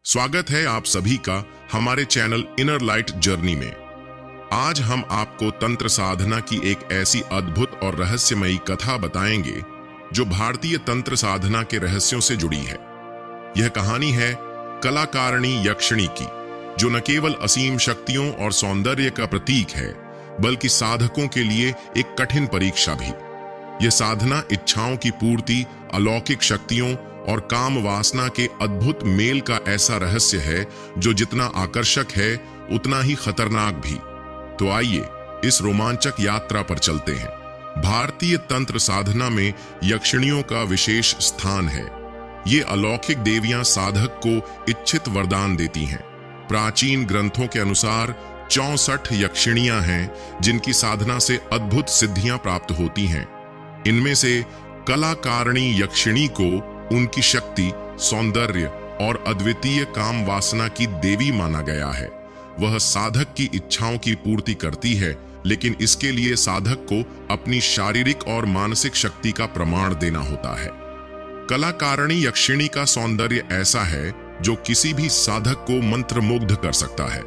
स्वागत है आप सभी का हमारे चैनल इनर लाइट जर्नी में। आज हम आपको तंत्र साधना की एक ऐसी अद्भुत और रहस्यमयी कथा बताएंगे जो भारतीय तंत्र साधना के रहस्यों से जुड़ी है। यह कहानी है कलाकारिणी यक्षिणी की, जो न केवल असीम शक्तियों और सौंदर्य का प्रतीक है बल्कि साधकों के लिए एक कठिन परीक्षा भी। यह साधना इच्छाओं की पूर्ति, अलौकिक शक्तियों और काम वासना के अद्भुत मेल का ऐसा रहस्य है जो जितना आकर्षक है उतना ही खतरनाक भी। तो आइए इस रोमांचक यात्रा पर चलते हैं। भारतीय तंत्र साधना में यक्षिणियों का विशेष स्थान है। ये अलौकिक देवियां साधक को इच्छित वरदान देती हैं। प्राचीन ग्रंथों के अनुसार 64 यक्षिणियां हैं जिनकी साधना से अद्भुत सिद्धियां प्राप्त होती हैं। इनमें से कलाकारिणी यक्षिणी को उनकी शक्ति, सौंदर्य और अद्वितीय काम वासना की देवी माना गया है। वह साधक की इच्छाओं की पूर्ति करती है, लेकिन इसके लिए साधक को अपनी शारीरिक और मानसिक शक्ति का प्रमाण देना होता है। कलाकारिणी यक्षिणी का सौंदर्य ऐसा है जो किसी भी साधक को मंत्रमुग्ध कर सकता है।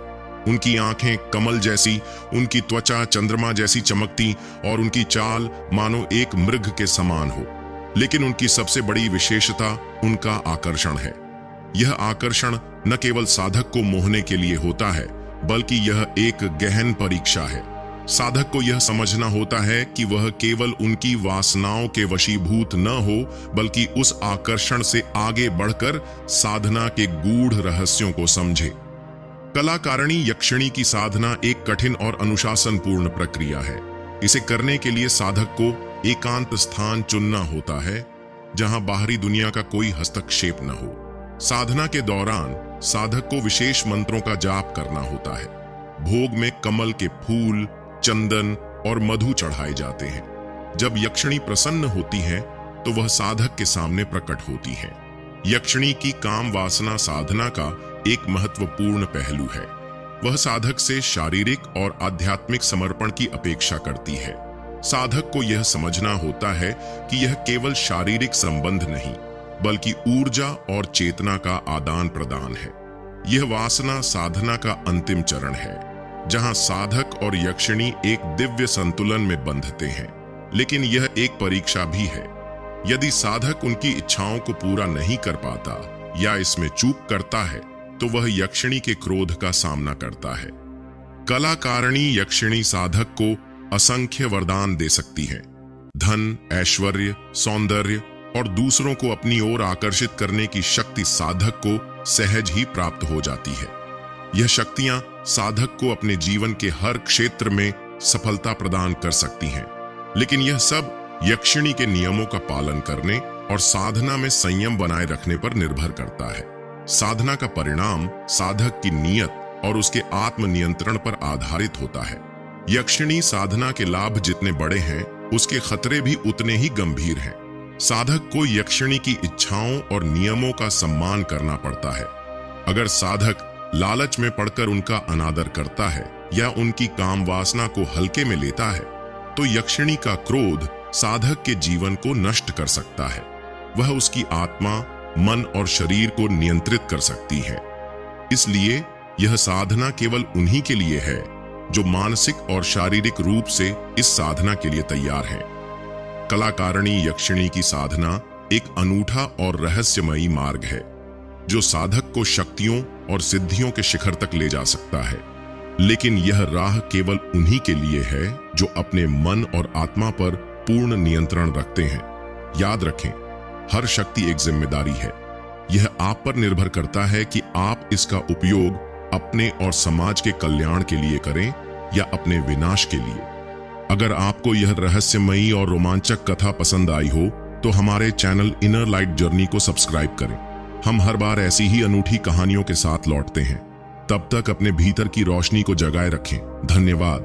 उनकी आंखें कमल जैसी, उनकी त्वचा चंद्रमा जैसी चमकती और उनकी चाल मानो एक मृग के समान हो। लेकिन उनकी सबसे बड़ी विशेषता उनका आकर्षण है। यह आकर्षण न केवल साधक को मोहने के लिए होता है, बल्कि यह एक गहन परीक्षा है। साधक को यह समझना होता है कि वह केवल उनकी वासनाओं के वशीभूत न हो, बल्कि उस आकर्षण से आगे बढ़कर साधना के गूढ़ रहस्यों को समझे। कलाकारिणी यक्षिणी की साधना एक कठिन और अनुशासनपूर्ण प्रक्रिया है। इसे करने के लिए साधक को एकांत स्थान चुनना होता है जहां बाहरी दुनिया का कोई हस्तक्षेप न हो। साधना के दौरान साधक को विशेष मंत्रों का जाप करना होता है। भोग में कमल के फूल, चंदन और मधु चढ़ाए जाते हैं। जब यक्षिणी प्रसन्न होती है तो वह साधक के सामने प्रकट होती है। यक्षिणी की काम वासना साधना का एक महत्वपूर्ण पहलू है। वह साधक से शारीरिक और आध्यात्मिक समर्पण की अपेक्षा करती है। साधक को यह समझना होता है कि यह केवल शारीरिक संबंध नहीं, बल्कि ऊर्जा और चेतना का आदान प्रदान है। यह वासना साधना का अंतिम चरण है, जहां साधक और यक्षिणी एक दिव्य संतुलन में बंधते हैं। लेकिन यह एक परीक्षा भी है। यदि साधक उनकी इच्छाओं को पूरा नहीं कर पाता या इसमें चूक करता है तो वह यक्षिणी के क्रोध का सामना करता है। कलाकारिणी यक्षिणी साधक को असंख्य वरदान दे सकती है। धन, ऐश्वर्य, सौंदर्य और दूसरों को अपनी ओर आकर्षित करने की शक्ति साधक को सहज ही प्राप्त हो जाती है। यह शक्तियां साधक को अपने जीवन के हर क्षेत्र में सफलता प्रदान कर सकती हैं। लेकिन यह सब यक्षिणी के नियमों का पालन करने और साधना में संयम बनाए रखने पर निर्भर करता है। साधना का परिणाम साधक की नीयत और उसके आत्मनियंत्रण पर आधारित होता है। यक्षिणी साधना के लाभ जितने बड़े हैं, उसके खतरे भी उतने ही गंभीर हैं। साधक को यक्षिणी की इच्छाओं और नियमों का सम्मान करना पड़ता है। अगर साधक लालच में पड़कर उनका अनादर करता है या उनकी काम वासना को हल्के में लेता है, तो यक्षिणी का क्रोध साधक के जीवन को नष्ट कर सकता है। वह उसकी आत्मा, मन और शरीर को नियंत्रित कर सकती है। इसलिए यह साधना केवल उन्हीं के लिए है जो मानसिक और शारीरिक रूप से इस साधना के लिए तैयार हैं। कलाकारिणी यक्षिणी की साधना एक अनूठा और रहस्यमयी मार्ग है जो साधक को शक्तियों और सिद्धियों के शिखर तक ले जा सकता है। लेकिन यह राह केवल उन्हीं के लिए है जो अपने मन और आत्मा पर पूर्ण नियंत्रण रखते हैं। याद रखें, हर शक्ति एक जिम्मेदारी है। यह आप पर निर्भर करता है कि आप इसका उपयोग अपने और समाज के कल्याण के लिए करें या अपने विनाश के लिए। अगर आपको यह रहस्यमयी और रोमांचक कथा पसंद आई हो तो हमारे चैनल इनर लाइट जर्नी को सब्सक्राइब करें। हम हर बार ऐसी ही अनूठी कहानियों के साथ लौटते हैं। तब तक अपने भीतर की रोशनी को जगाए रखें। धन्यवाद।